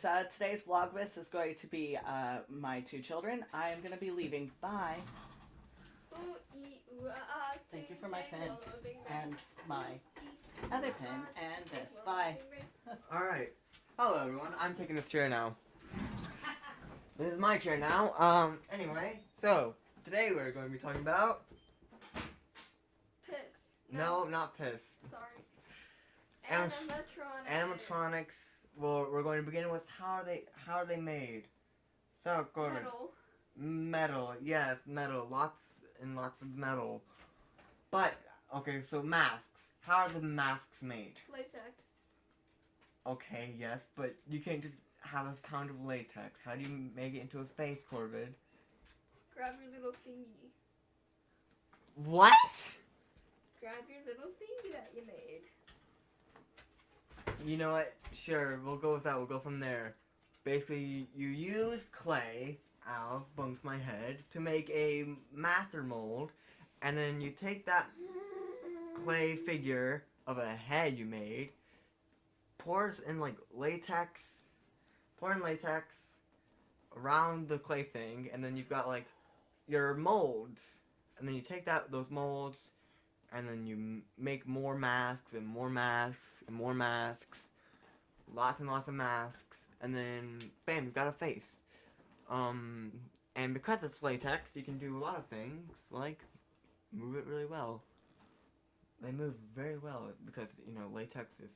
news. Today's Vlogmas is going to be my two children. I am going to be leaving. Bye. Thank you for my pen and my other pen and this. Bye. Alright. Hello everyone, I'm taking this chair now. This is my chair now. Anyway, so today we're going to be talking about piss. No, not piss. Sorry. Animatronics. Well, we're going to begin with how are they made? So Corvid. Metal, yes, metal. Lots and lots of metal. But okay, so masks. How are the masks made? Latex. Okay, yes, but you can't just have a pound of latex. How do you make it into a face, Corvid? Grab your little thingy. What? Grab your little thingy that you made. You know what? Sure, we'll go with that. We'll go from there. Basically, you use clay, ow, bumped my head, to make a master mold, and then you take that clay figure of a head you made, pour in latex around the clay thing, and then you've got like your molds, and then you take those molds, and then you make more masks and more masks and more masks, lots and lots of masks, and then bam, you've got a face. And because it's latex, you can do a lot of things like move it really well. They move very well because, you know, latex is.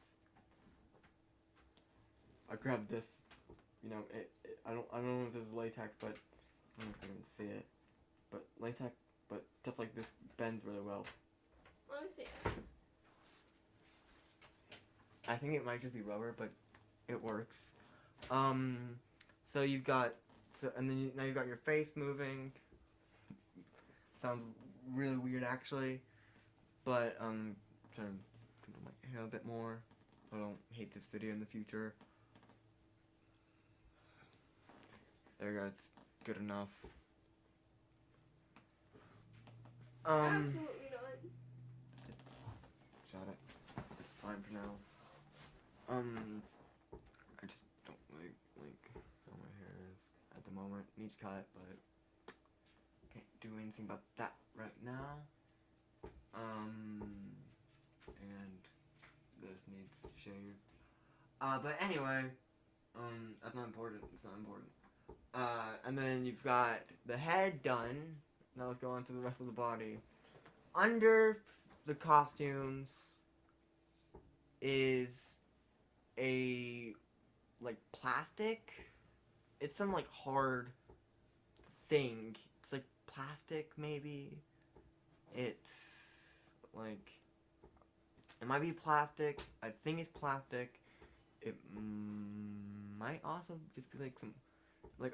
I grabbed this. You know, I don't know if this is latex, but I don't know if you can see it. But latex, but stuff like this bends really well. Let me see it. I think it might just be rubber, but it works. So you've got, and then now you've got your face moving. Sounds really weird, actually. But trying to control my hair a bit more, so I don't hate this video in the future. There you go, it's good enough. Absolutely not. Shut it. It's fine for now. I just don't like how my hair is at the moment. Needs cut, but can't do anything about that right now. And this needs shaved. But anyway, that's not important. It's not important. And then you've got the head done. Now let's go on to the rest of the body. Under the costumes is a plastic. It's some hard thing. It's like plastic, maybe. It's it might be plastic. I think it's plastic. It might also just be some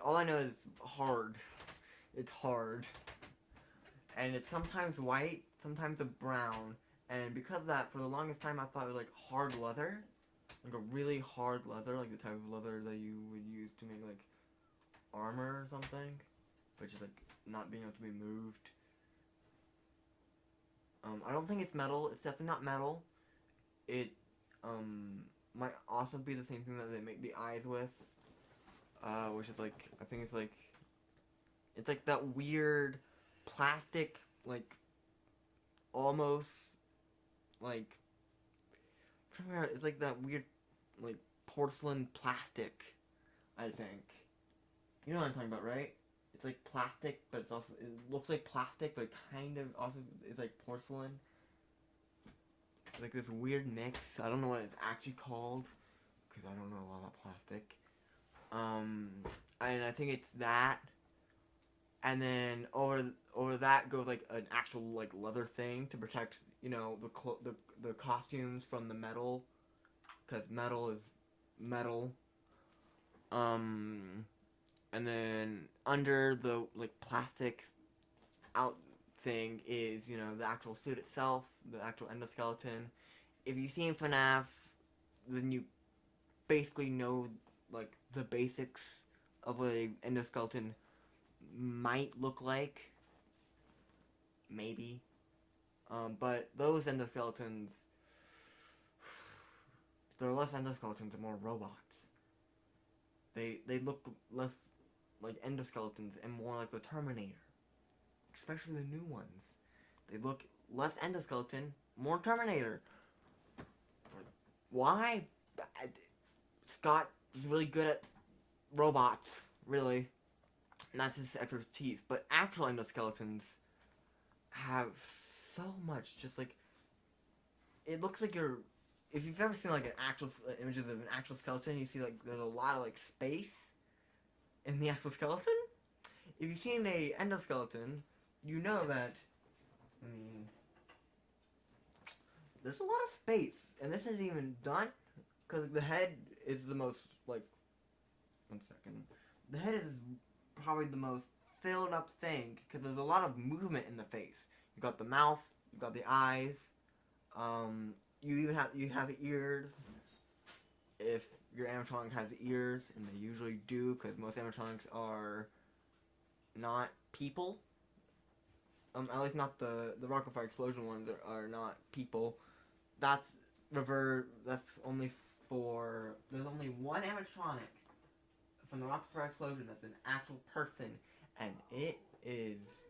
all I know is hard. It's hard. And it's sometimes white, sometimes a brown. And because of that, for the longest time I thought it was hard leather. Like a really hard leather, like the type of leather that you would use to make armor or something. But just not being able to be moved. I don't think it's metal. It's definitely not metal. It might also be the same thing that they make the eyes with. Which is I think it's that weird plastic, almost it's that weird porcelain plastic, I think. You know what I'm talking about, right? It's plastic, but it looks like plastic, but it kind of also is porcelain. It's this weird mix. I don't know what it's actually called, because I don't know a lot about plastic. And I think it's that. And then over that goes an actual leather thing to protect, you know, the costumes from the metal, because metal is metal. And then under the plastic out thing is, you know, the actual suit itself, the actual endoskeleton. If you've seen FNAF, then you basically know the basics of what an endoskeleton might look like. Maybe. But those endoskeletons, they're less endoskeletons and more robots. They look less like endoskeletons and more like the Terminator. Especially the new ones. They look less endoskeleton, more Terminator. Why? Scott is really good at robots, really. And that's his expertise. But actual endoskeletons have so much, just like, it looks like you're, if you've ever seen like an actual, images of an actual skeleton, you see like there's a lot of like space in the actual skeleton. If you've seen a endoskeleton, you know that, there's a lot of space, and this isn't even done, because the head is the most, like, one second, the head is probably the most filled up thing, because there's a lot of movement in the face. You got the mouth, you got the eyes, you have ears, if your animatronic has ears, and they usually do, because most animatronics are not people. At least not the rocket fire explosion ones are not people. That's only for, there's only one animatronic from the rocket fire explosion that's an actual person, and it is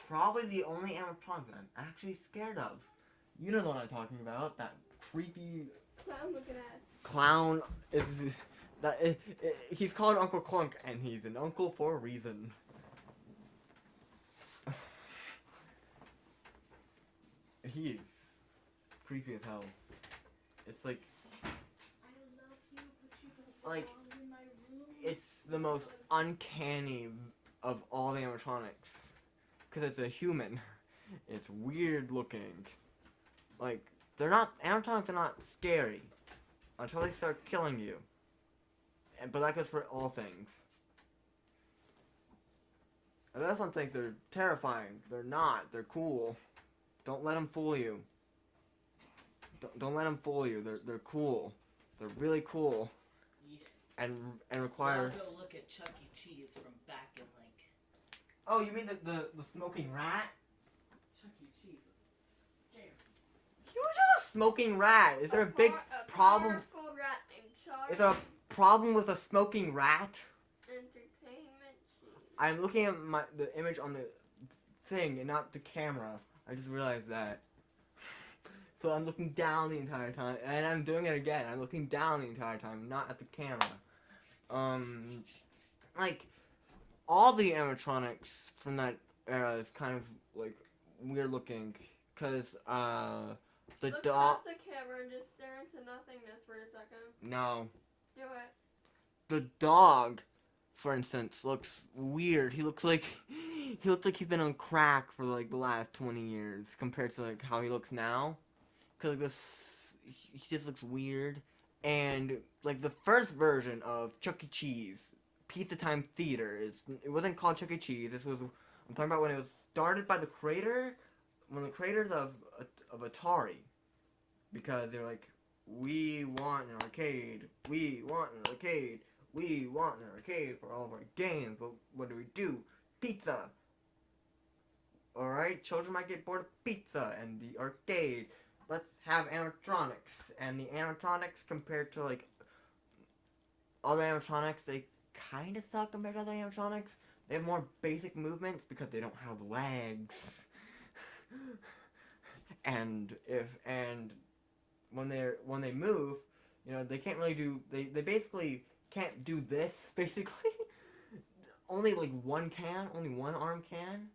probably the only animatronic that I'm actually scared of. You know the one I'm talking about, that creepy Clown looking ass. clown. He's called Uncle Clunk, and he's an uncle for a reason. He is creepy as hell. It's like, I love you, but you don't like, belong in my room. it's the most uncanny of all the animatronics. Because it's a human. It's weird looking. Like, animatronics are not scary until they start killing you. But that goes for all things. And that's one thing, they're terrifying. They're not. They're cool. Don't let them fool you. Don't let them fool you. They're cool. They're really cool. And require. I'll go look at Chuck E. Cheese from back in like. Oh, you mean the smoking rat? Chuck E. Cheese was scary. He was just a smoking rat. Is there a big problem? Powerful rat named Charlie. Is there a problem with a smoking rat? Entertainment cheese. I'm looking at the image on the thing and not the camera. I just realized that. So I'm looking down the entire time, and I'm doing it again. I'm looking down the entire time, not at the camera. Like, all the animatronics from that era is kind of, like, weird looking, because, the Look dog. past the camera and just stare into nothingness for a second. No. Do it. The dog, for instance, looks weird. He looks like he's been on crack for like the last 20 years compared to like how he looks now. Cause like he just looks weird. And like the first version of Chuck E. Cheese, Pizza Time Theater, it wasn't called Chuck E. Cheese. I'm talking about when it was started by the creators of Atari, because they're like, we want an arcade. We want an arcade. We want an arcade for all of our games, but what do? Pizza! Alright, children might get bored of pizza and the arcade. Let's have animatronics. And the animatronics compared to, like, other animatronics, they kind of suck compared to other animatronics. They have more basic movements because they don't have legs. and when they move, you know, they can't really do, they basically can't do this, basically. Only like one arm can.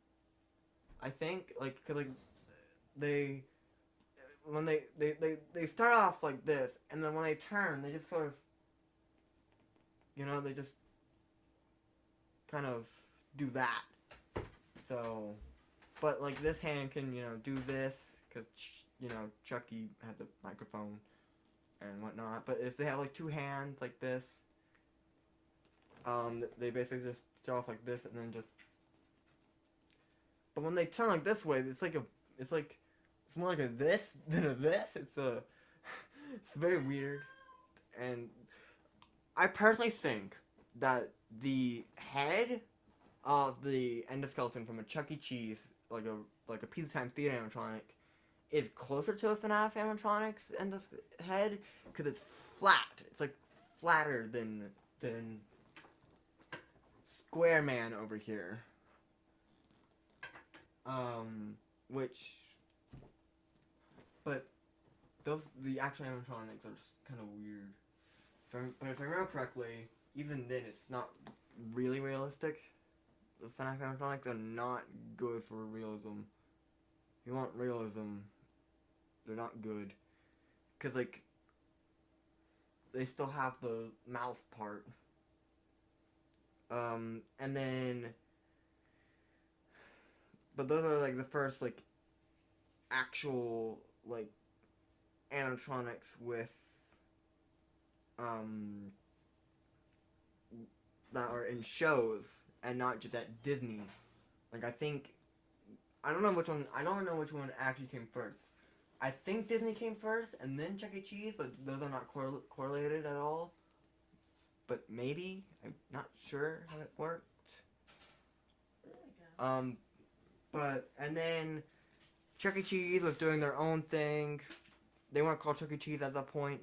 I think, like, cause like, when they start off like this, and then when they turn, they just sort of, you know, they just kind of do that. So, but like this hand can, you know, do this, cause, you know, Chucky has a microphone and whatnot. But if they have like two hands like this, they basically just start off like this and then just. But when they turn like this way, it's more like a this than a this. It's very weird, and I personally think that the head of the endoskeleton from a Chuck E. Cheese, like a Pizza Time Theater animatronic, is closer to a FNAF animatronic's head because it's flat. It's like flatter than than Square Man over here. Which, but the actual animatronics are just kind of weird. But if I remember correctly, even then it's not really realistic. The FNAF animatronics are not good for realism. If you want realism, they're not good. Because, like, they still have the mouth part. And then... But those are, like, the first, like, actual, like, animatronics with, that are in shows and not just at Disney. Like, I don't know which one actually came first. I think Disney came first and then Chuck E. Cheese, but those are not correlated at all. But maybe, I'm not sure how it worked. And then Chuck E. Cheese was doing their own thing. They weren't called Chuck E. Cheese at that point.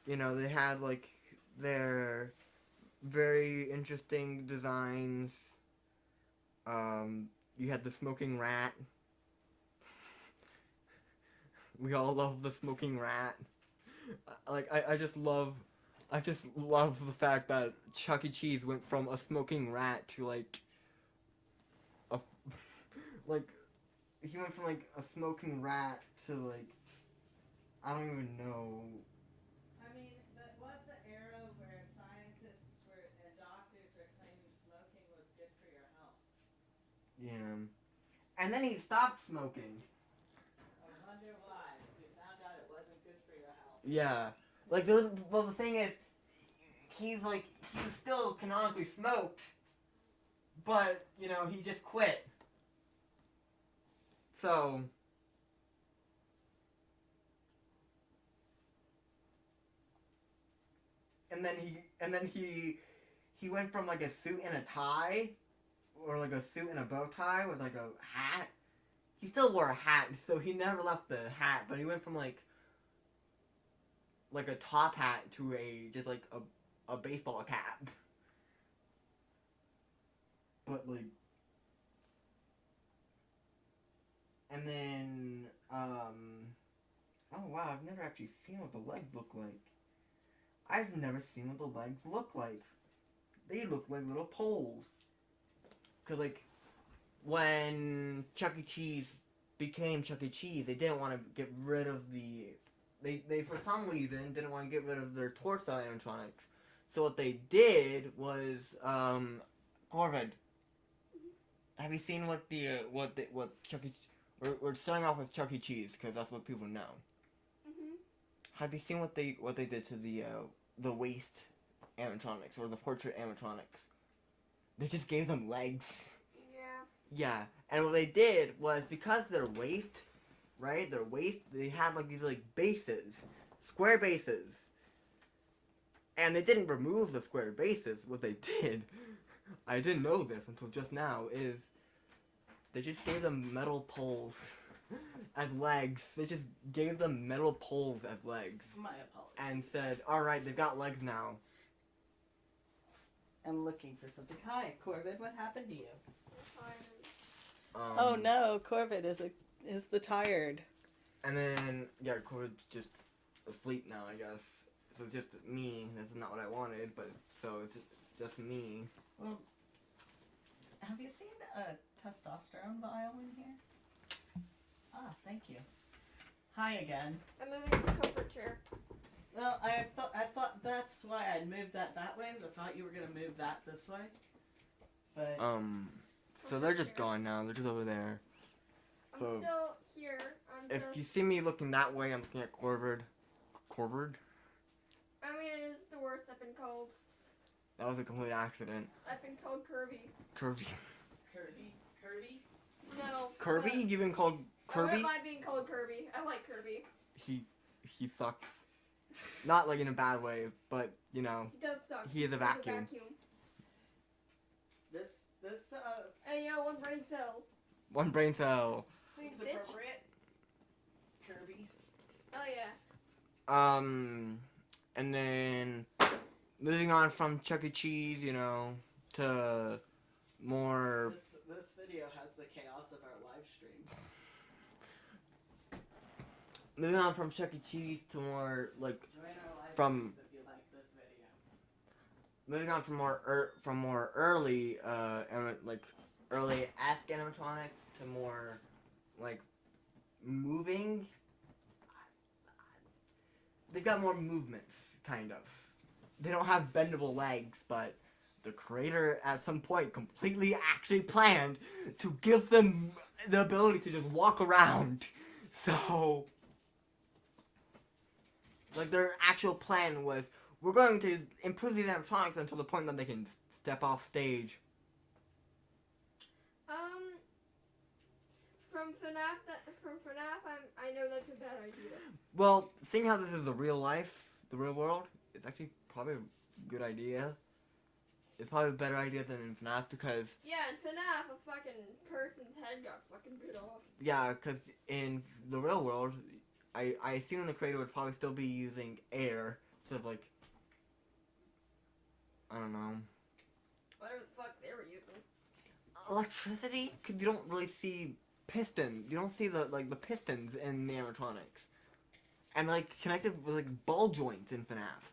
They had, like, their very interesting designs. You had the smoking rat. We all love the smoking rat. I just love the fact that Chuck E. Cheese went from a smoking rat to, like, he went from, like, a smoking rat to, like, I don't even know. I mean, that was the era where scientists and doctors were claiming smoking was good for your health. Yeah. And then he stopped smoking. I wonder why. We found out it wasn't good for your health. Yeah. The thing is, he still canonically smoked, but, he just quit. So... And then he went from, like, a suit and a tie, or, like, a suit and a bow tie with, like, a hat. He still wore a hat, so he never left the hat, but he went from, like a top hat to a baseball cap. But, like... And then, oh wow, I've never actually seen what the legs look like. I've never seen what the legs look like. They look like little poles. Because, like, when Chuck E. Cheese became Chuck E. Cheese, they didn't want to get rid of the... They for some reason, didn't want to get rid of their torso animatronics. So what they did was, Corvid, have you seen what Chuck E. We're starting off with Chuck E. Cheese, because that's what people know. Have you seen what they did to the waist animatronics or the portrait animatronics? They just gave them legs. Yeah, and what they did was, because their waist, right? Their waist, they had like these like bases, square bases, and they didn't remove the square bases. What they did, I didn't know this until just now, is they just gave them metal poles as legs. They just gave them metal poles as legs. My apologies. And said, alright, they've got legs now. I'm looking for something. Hi, Corvid, what happened to you? Um, Oh no, Corvid is the tired. And then, yeah, Corvid's just asleep now, I guess. So it's just me. This is not what I wanted, but so it's just me. Well, have you seen a testosterone vial in here? Ah, thank you. Hi again. I'm moving to comfort chair. Well, I thought that's why I'd moved that way, but I thought you were gonna move that this way. But so they're just gone now. They're just over there. I'm So still here. if you see me looking that way, I'm looking at Corvid. Corvid? I mean, it is the worst I've been called. That was a complete accident. I've been called Kirby. Kirby. Kirby? No. Kirby? You've been called Kirby? I wouldn't mind being called Kirby. I like Kirby. He sucks. Not like in a bad way, but you know. He does suck. He is a vacuum. This Hey yo, one brain cell. One brain cell. seems Bitch. appropriate. Kirby. Oh yeah. and then moving on from Chuck E. Cheese, you know, to more. This video has the chaos of our live streams. Moving on from Chuck E. Cheese to more like Join our live from. streams if you like this video. Moving on from more early like early esque animatronics to more like moving. They've got more movements, kind of. They don't have bendable legs, but the creator at some point completely actually planned to give them the ability to just walk around. So, like, their actual plan was, we're going to improve these animatronics until the point that they can step off stage. From FNAF, I know that's a bad idea. Well, seeing how this is the real life, the real world, it's actually probably a good idea. It's probably a better idea than in FNAF because... Yeah, in FNAF, a fucking person's head got fucking bit off. Yeah, because in the real world, I assume the creator would probably still be using air instead of, like... I don't know. Whatever the fuck they were using. Electricity? Because you don't really see pistons. You don't see the pistons in the animatronics. And, like, connected with, like, ball joints in FNAF.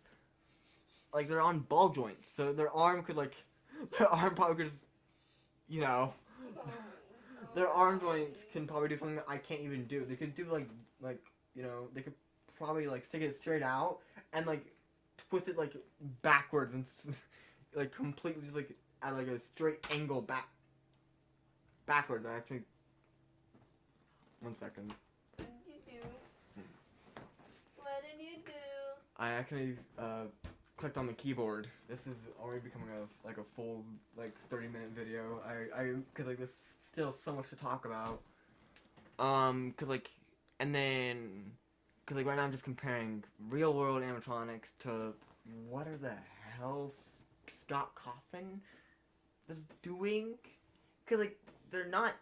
Like, they're on ball joints, so their arm could, like... Their arm probably could, you know... Their arm joints can probably do something that I can't even do. They could do, like, you know... They could probably, like, stick it straight out and, like, twist it, like, backwards and, like, completely just, like, at, like, a straight angle backwards. I actually... One second. What did you do? What did you do? I actually clicked on the keyboard. This is already becoming a full 30-minute video. Cause like there's still so much to talk about. Cause like right now I'm just comparing real world animatronics to what are the hell Scott Cawthon is doing? Cause like they're not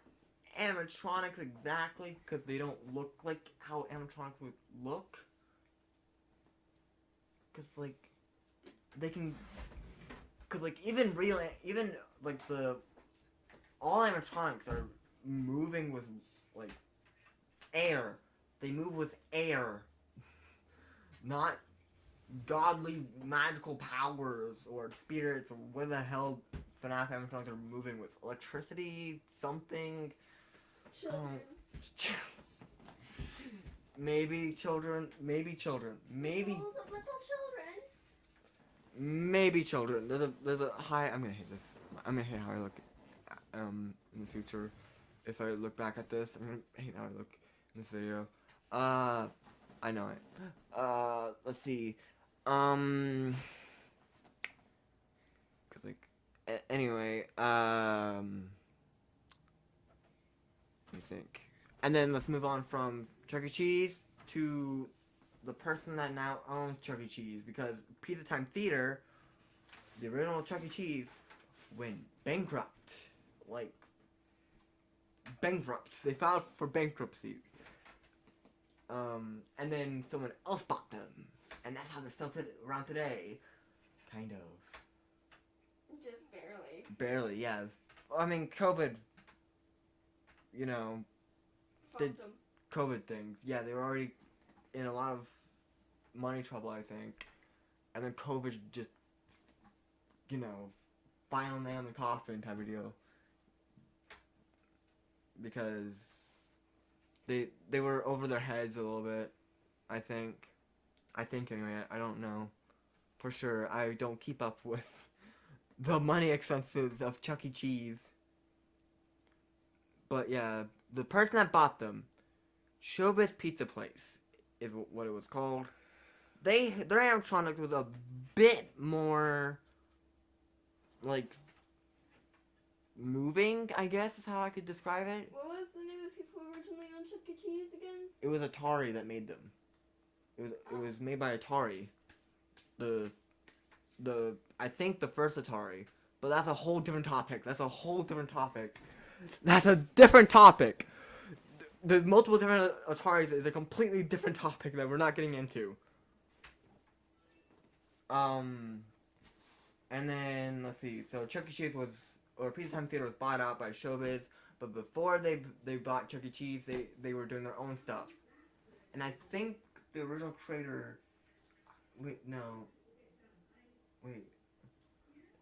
animatronics exactly, cause they don't look like how animatronics would look. Cause like they can, cause like all animatronics are moving with like air. They move with air, not godly magical powers or spirits or what the hell FNAF animatronics are moving with. Electricity, something. Children. Maybe children. Maybe children. Maybe. Schools of little children. Maybe children. There's a high. I'm gonna hate this. I'm gonna hate how I look. In the future, if I look back at this, I'm gonna hate how I look in this video. I know it. Let's see. Cause like, anyway. Let me think. And then let's move on from Chuck E. Cheese to the person that now owns Chuck E. Cheese, because Pizza Time Theater, the original Chuck E. Cheese, went bankrupt. Like, bankrupt. They filed for bankruptcy. And then someone else bought them. And that's how they're still around today. Kind of. Just barely. Barely, yeah. I mean, COVID, you know, Fucked them. COVID things. Yeah, they were already in a lot of money trouble, I think. And then COVID just, you know, final nail in the coffin type of deal. Because they were over their heads a little bit, I think. I think anyway, I don't know. For sure, I don't keep up with the money expenses of Chuck E. Cheese. But yeah, the person that bought them, Showbiz Pizza Place, is what it was called. Their animatronics was a bit more, like, moving, I guess is how I could describe it. What was the name of the people originally on Chuck E. Cheese again? It was Atari that made them. It was made by Atari. I think the first Atari. But that's a whole different topic. The multiple different Ataris is a completely different topic that we're not getting into. And then let's see. So Chuck E. Cheese or Pizza Time Theater was bought out by Showbiz, but before they bought Chuck E. Cheese, they were doing their own stuff. And I think the original creator. Wait.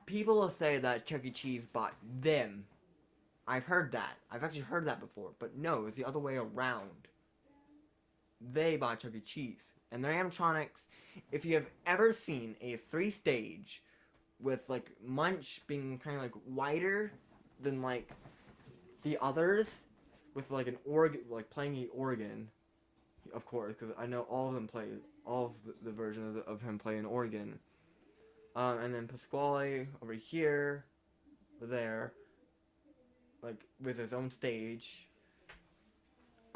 People will say that Chuck E. Cheese bought them. I've heard that. I've actually heard that before. But no, it's the other way around. They bought Chuck E. Cheese. And their animatronics, if you have ever seen a 3-stage with like Munch being kind of like wider than like the others, with like an organ, like playing the organ, of course, because I know all of them play, all of the versions of him play an organ. And then Pasquale over here, there, like with his own stage.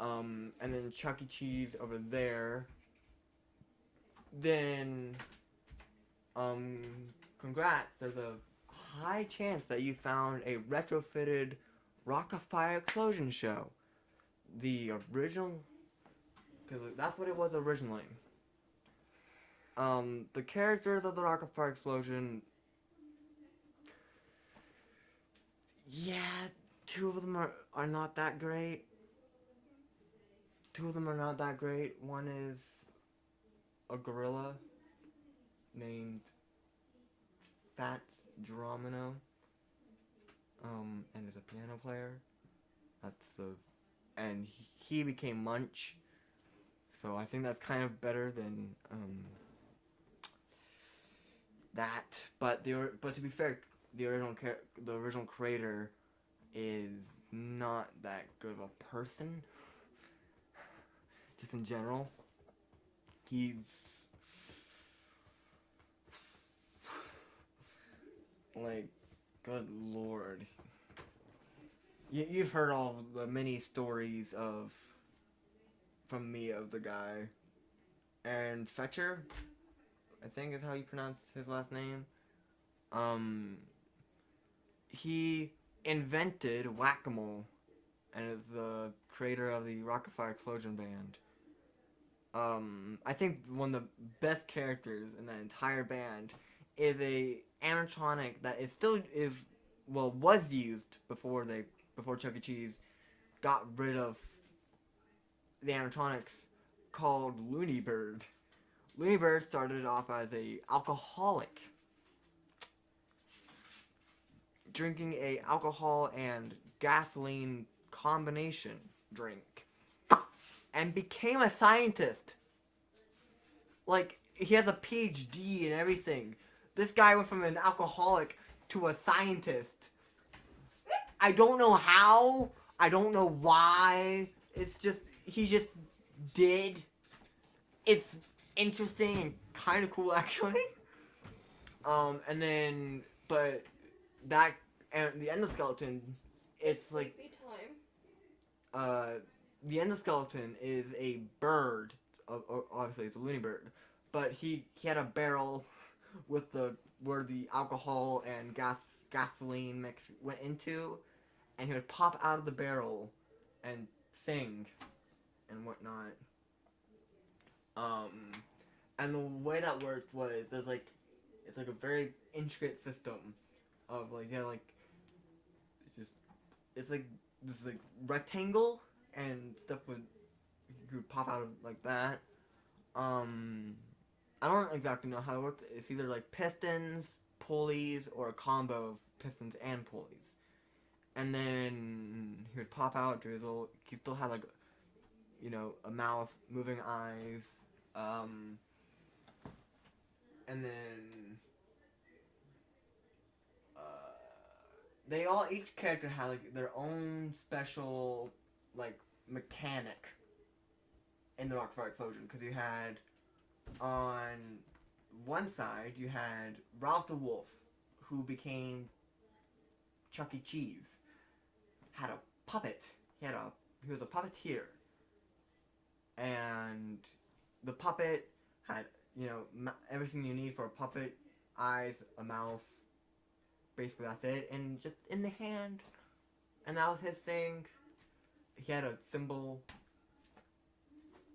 And then Chuck E. Cheese over there. Then, congrats, there's a high chance that you found a retrofitted Rock-afire Explosion show. The original, because that's what it was originally. The characters of the Rock-afire Explosion, yeah, 2 of them are not that great. 2 of them are not that great. One is a gorilla named Fats Dromino, and is a piano player. And he became Munch, so I think that's kind of better than that. But to be fair, the original creator is not that good of a person. Just in general. He's like, good lord. You've heard all the many stories from me of the guy. And Fetcher, I think is how you pronounce his last name. He invented Whack-A-Mole and is the creator of the Rock-afire Explosion band. I think one of the best characters in that entire band is a animatronic that was used before Chuck E. Cheese got rid of the animatronics, called Looney Bird. Looney Bird started off as a alcoholic, drinking a alcohol and gasoline combination drink, and became a scientist. Like, he has a PhD and everything. This guy went from an alcoholic to a scientist. I don't know how. I don't know why. It's just, he just did. It's interesting and kind of cool, actually. And then, but that, and the endoskeleton, it's like, Sleepy time. the endoskeleton is a bird. Obviously, it's a loony bird. But he had a barrel with where the alcohol and gasoline mix went into, and he would pop out of the barrel and sing and whatnot. And the way that worked was it's like a very intricate system of it's like this like rectangle and stuff would pop out of like that. I don't exactly know how it worked. It's either like pistons, pulleys, or a combo of pistons and pulleys. And then he would pop out, drizzle. He still had a mouth, moving eyes. And then each character had like their own special mechanic in the Rock-afire Explosion, because you had on one side you had Ralph the Wolf, who became Chuck E. Cheese. Had a puppet. He was a puppeteer, and the puppet had everything you need for a puppet: eyes, a mouth. Basically, that's it, and just in the hand, and that was his thing. He had a symbol.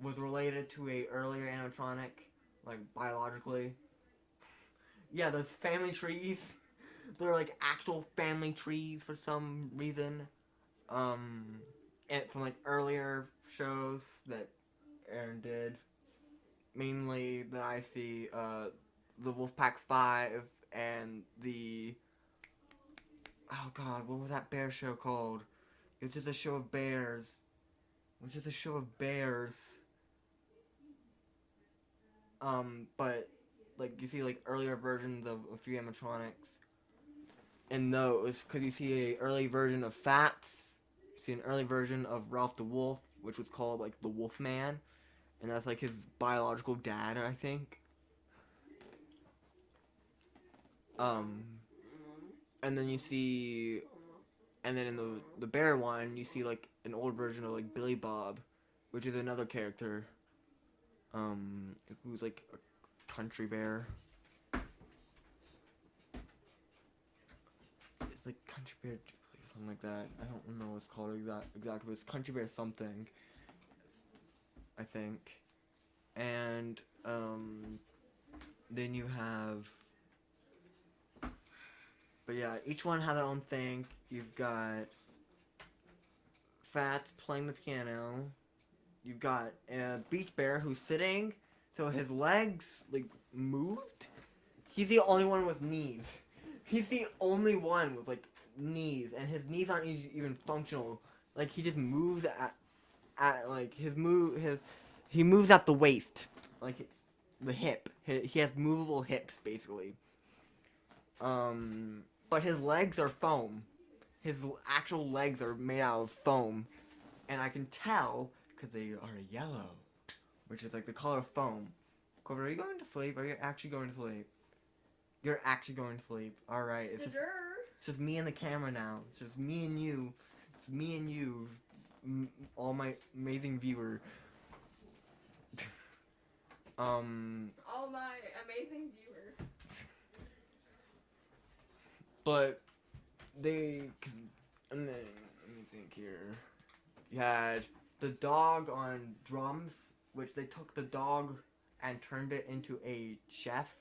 Was related to a earlier animatronic, like biologically. Yeah, those family trees. They're like actual family trees for some reason. And from like earlier shows that Aaron did. Mainly that I see the Wolfpack 5 and the oh god, what was that bear show called? It was just a show of bears. It was just a show of bears. But like you see like earlier versions of a few animatronics in those, because you see a early version of Fats, you see an early version of Ralph the Wolf, which was called like the Wolfman, and that's like his biological dad, I think. And then you see, and then in the bear one, you see like an old version of like Billy Bob, which is another character, who's like a country bear. It's like Country Bear Jubilee or something like that. I don't remember what it's called exactly, but it's Country Bear something, I think. And then you have, but yeah, each one has their own thing. You've got Fats playing the piano. You've got a beach bear who's sitting, so his legs like moved. He's the only one with knees. He's the only one with like knees, and his knees aren't even functional. Like he just moves at like he moves at the waist, like the hip. He has movable hips basically. But his legs are foam. His actual legs are made out of foam, and I can tell because they are yellow, which is like the color of foam. Corvid, are you going to sleep? Are you actually going to sleep? You're actually going to sleep. Alright, it's just me and the camera now. It's just me and you. It's me and you. All my amazing viewer. All my amazing viewers. But and then, let me think here. You had the dog on drums, which they took the dog and turned it into a chef.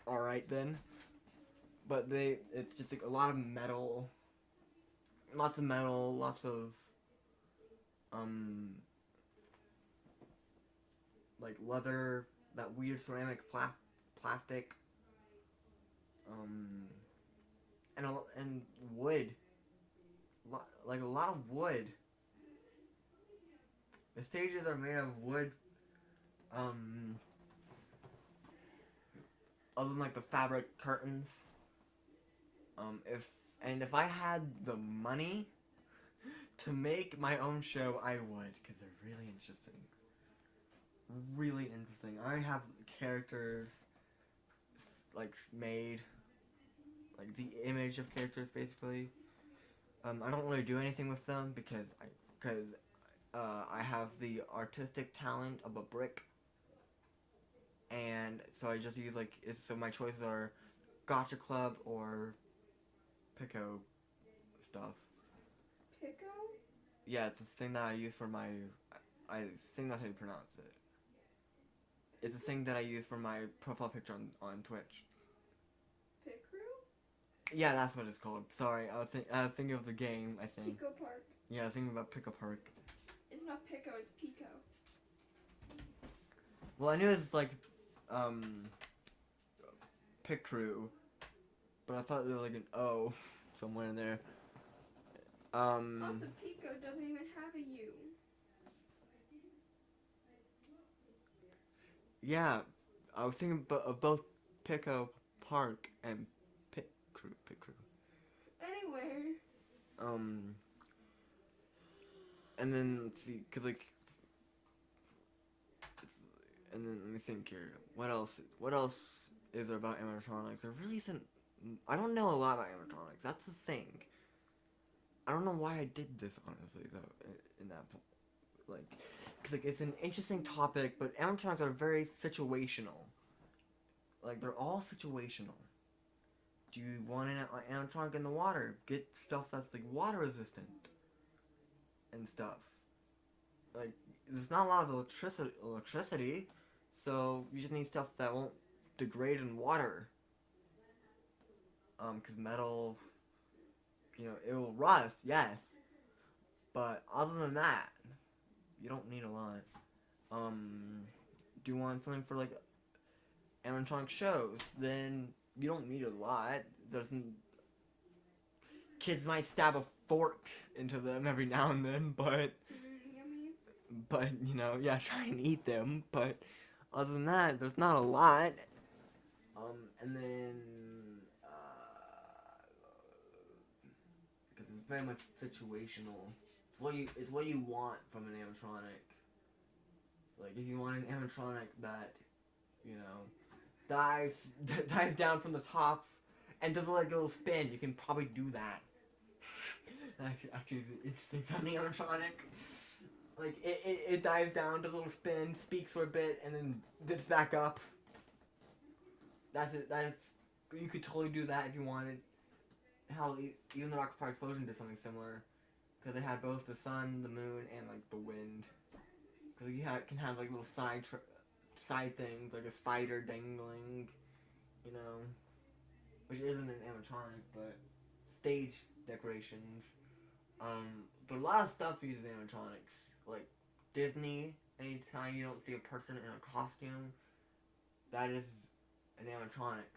Alright then. But it's just like a lot of metal. Lots of metal, lots of, like leather, that weird ceramic plastic, and wood. Like a lot of wood. The stages are made of wood, other than like the fabric curtains. If I had the money to make my own show, I would, because they're really interesting. Really interesting. I already have characters like made, like the image of characters basically. I don't really do anything with them because I have the artistic talent of a brick, and so I just use so my choices are Gotcha Club or Pico stuff. Pico? Yeah, it's the thing that I use for my. I think that's how you pronounce it. It's the thing that I use for my profile picture on Twitch. Picru? Yeah, that's what it's called. Sorry, I was thinking of the game, I think. Pico Park. Yeah, I was thinking about Pico Park. It's not Pico, it's Pico. Well, I knew it was like, Picru, but I thought there was like an O somewhere in there. Also, Pico doesn't even have a U. Yeah, I was thinking of both Pico Park and Picru. Anyway. And then let's see, and then let me think here. What else is there about animatronics? There really isn't. I don't know a lot about animatronics. That's the thing. I don't know why I did this, honestly, though. In that, because it's an interesting topic, but animatronics are very situational. Like they're all situational. Do you want an animatronic in the water? Get stuff that's like water resistant and stuff. like there's not a lot of electricity, so you just need stuff that won't degrade in water. 'Cause metal, it will rust, yes, but other than that, you don't need a lot. Do you want something for like animatronic shows? Then you don't need a lot. Kids might stab a fork into them every now and then, but Yummy. yeah, try and eat them. But other than that, there's not a lot. And then because it's very much situational. It's what you want from an animatronic. So like if you want an animatronic that dives down from the top and does like a little spin, you can probably do that. That actually is an interesting sounding animatronic. Like it dives down, does a little spin, speaks for a bit, and then dips back up. That's it. You could totally do that if you wanted. Hell, even the Rocket Fire Explosion did something similar, because they had both the sun, the moon, and like the wind. Because you can have like little side things, like a spider dangling, which isn't an animatronic, but stage decorations. But a lot of stuff uses animatronics, like Disney. Anytime you don't see a person in a costume, that is an animatronic.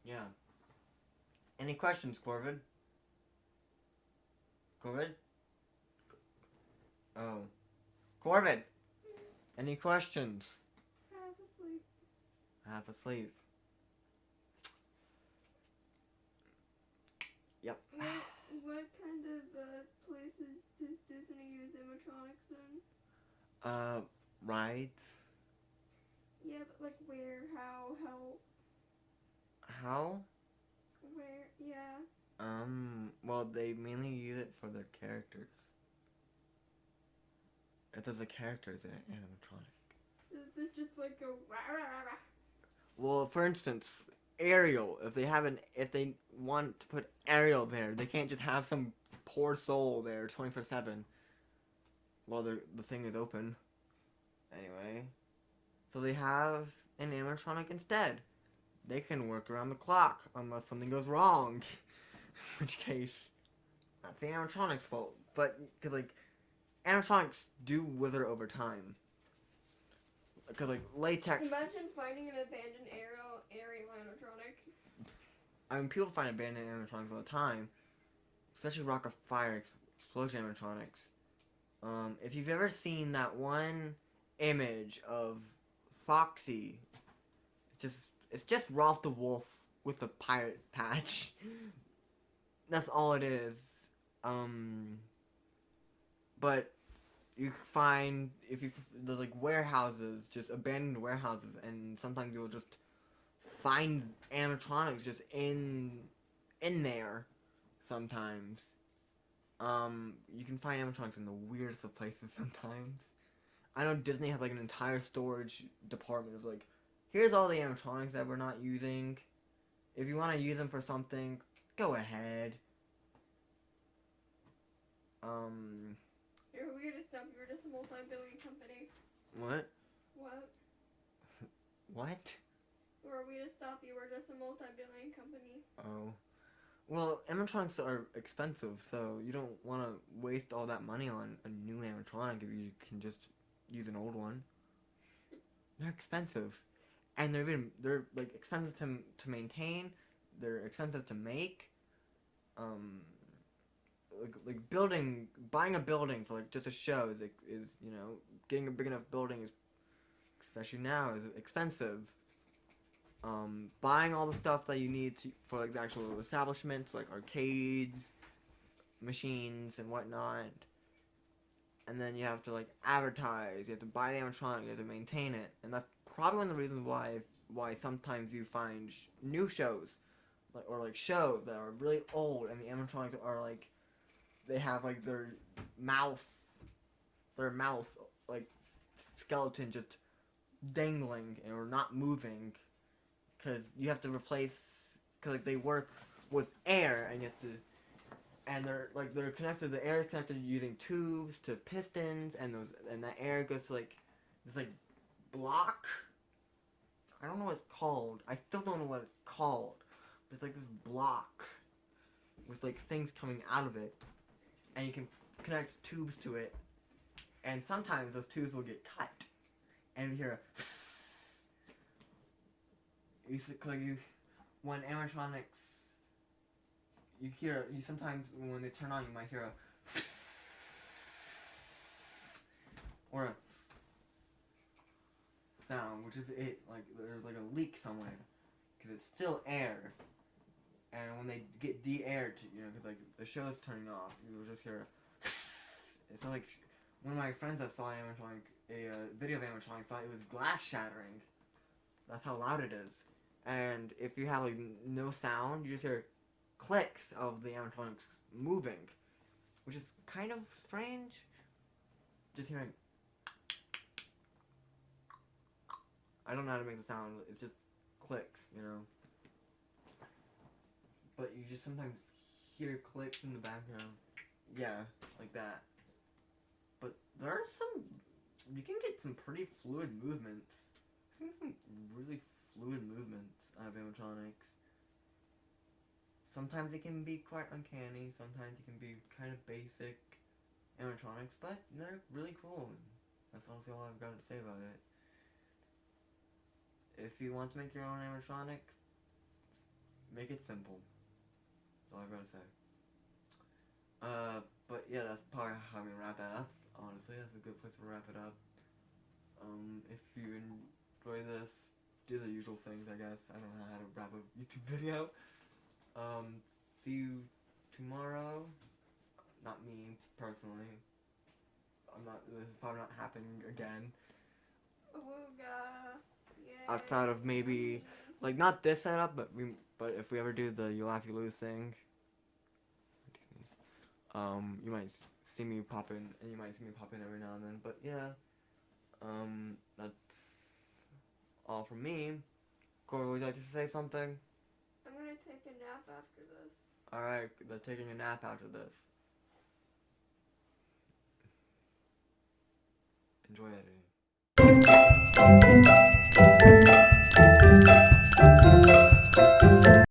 Yeah. Any questions, Corvid? Corvid? Oh. Corvid! Any questions? Half asleep. Half asleep. Yep. What kind of places does Disney use animatronics in? Rides. Yeah, but like where, how, How? where, yeah. Well, they mainly use it for their characters. If there's a character, it's an animatronic. Is it just like a rah, rah, rah, rah? Well, for instance, Ariel, if they want to put Ariel there, they can't just have some poor soul there 24/7 while the thing is open. Anyway, so they have an animatronic instead. They can work around the clock unless something goes wrong, in which case that's the animatronic's fault. But because like animatronics do wither over time. Because like latex. Imagine finding an abandoned aerial animatronic. I mean, people find abandoned animatronics all the time, especially Rocket Fire Explosion animatronics. If you've ever seen that one image of Foxy, it's just Ralph the Wolf with a pirate patch. That's all it is. But you find there's like warehouses, just abandoned warehouses, and sometimes you'll just find animatronics just in there. Sometimes, you can find animatronics in the weirdest of places. Sometimes, I know Disney has like an entire storage department of like, here's all the animatronics that we're not using. If you want to use them for something, go ahead. You're weird as stuff. You're just a multi-billion company. What? What? What? Were we to stop you? We're just a multi-billion company. Oh. Well, animatronics are expensive, so you don't want to waste all that money on a new animatronic if you can just use an old one. They're expensive. And they're like expensive to maintain, they're expensive to make. Buying a building for like just a show is getting a big enough building is, especially now, is expensive. Buying all the stuff that you need for like the actual establishments, like arcades, machines, and whatnot. And then you have to like advertise. You have to buy the animatronic. You have to maintain it, and that's probably one of the reasons why sometimes you find new shows, like shows that are really old, and the animatronics are like, they have like their mouth like skeleton just dangling or not moving, because you have to replace, because like they work with air, and you have to and they're connected. The air is connected using tubes to pistons, and that air goes to like this like block. I don't know what it's called. I still don't know what it's called. But it's like this block with like things coming out of it, and you can connect tubes to it. And sometimes those tubes will get cut, and you hear when animatronics. You sometimes when they turn on, you might hear a or a sound, which is it, like there's like a leak somewhere, because it's still air, and when they get de-aired, because like the show's turning off, you'll just hear it's like one of my friends that saw animatronic, a video of animatronic, thought it was glass shattering. That's how loud it is. And if you have like no sound, you just hear clicks of the animatronics moving, which is kind of strange. Just hearing. I don't know how to make the sound. It's just clicks, But you just sometimes hear clicks in the background. Yeah, like that. But there are some. You can get some pretty fluid movements. I've seen some really fluid movements out of animatronics. Sometimes it can be quite uncanny, sometimes it can be kind of basic animatronics, but they're really cool. That's honestly all I've got to say about it. If you want to make your own animatronic, make it simple. That's all I've got to say. But yeah, that's probably how we wrap that up. Honestly, that's a good place to wrap it up. If you enjoy this, do the usual things, I guess. I don't know how to wrap a YouTube video. See you tomorrow. Not me, personally. This is probably not happening again. Awooga. Yay. Outside of maybe, like, not this setup, but if we ever do the You Laugh, You Lose thing, you might see me pop in, and you might see me pop in every now and then, but yeah, that's all from me. Corey, would you like to say something? I'm gonna take a nap after this. Alright, they're taking a nap after this. Enjoy editing.